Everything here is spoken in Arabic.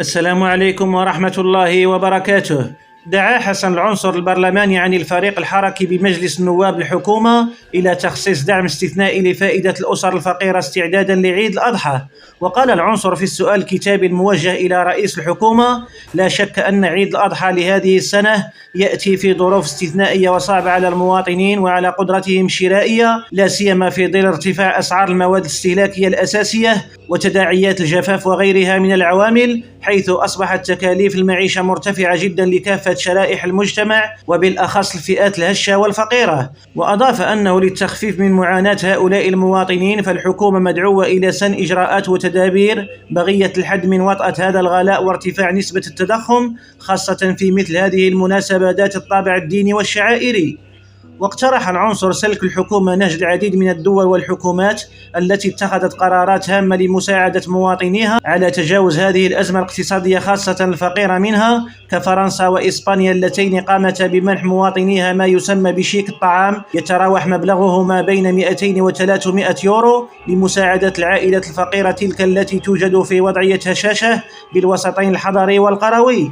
السلام عليكم ورحمة الله وبركاته. دعا حسن العنصر البرلماني عن الفريق الحركي بمجلس النواب الحكومة إلى تخصيص دعم استثنائي لفائدة الأسر الفقيرة استعدادا لعيد الأضحى. وقال العنصر في السؤال الكتابي الموجه إلى رئيس الحكومة: لا شك أن عيد الأضحى لهذه السنة يأتي في ظروف استثنائية وصعبة على المواطنين وعلى قدرتهم الشرائية، لا سيما في ظل ارتفاع أسعار المواد الاستهلاكية الأساسية وتداعيات الجفاف وغيرها من العوامل، حيث أصبحت تكاليف المعيشة مرتفعة جدا لكافة شرائح المجتمع وبالأخص الفئات الهشة والفقيرة. وأضاف أنه للتخفيف من معاناة هؤلاء المواطنين فالحكومة مدعوة إلى سن إجراءات وتدابير بغية الحد من وطأة هذا الغلاء وارتفاع نسبة التضخم، خاصة في مثل هذه المناسبات ذات الطابع الديني والشعائري. واقترح العنصر سلك الحكومة نهج العديد من الدول والحكومات التي اتخذت قرارات هامة لمساعدة مواطنيها على تجاوز هذه الأزمة الاقتصادية، خاصة الفقيرة منها، كفرنسا وإسبانيا اللتين قامتا بمنح مواطنيها ما يسمى بشيك الطعام يتراوح مبلغه ما بين 200 و 300 يورو لمساعدة العائلة الفقيرة تلك التي توجد في وضعية هشاشة بالوسطين الحضري والقروي.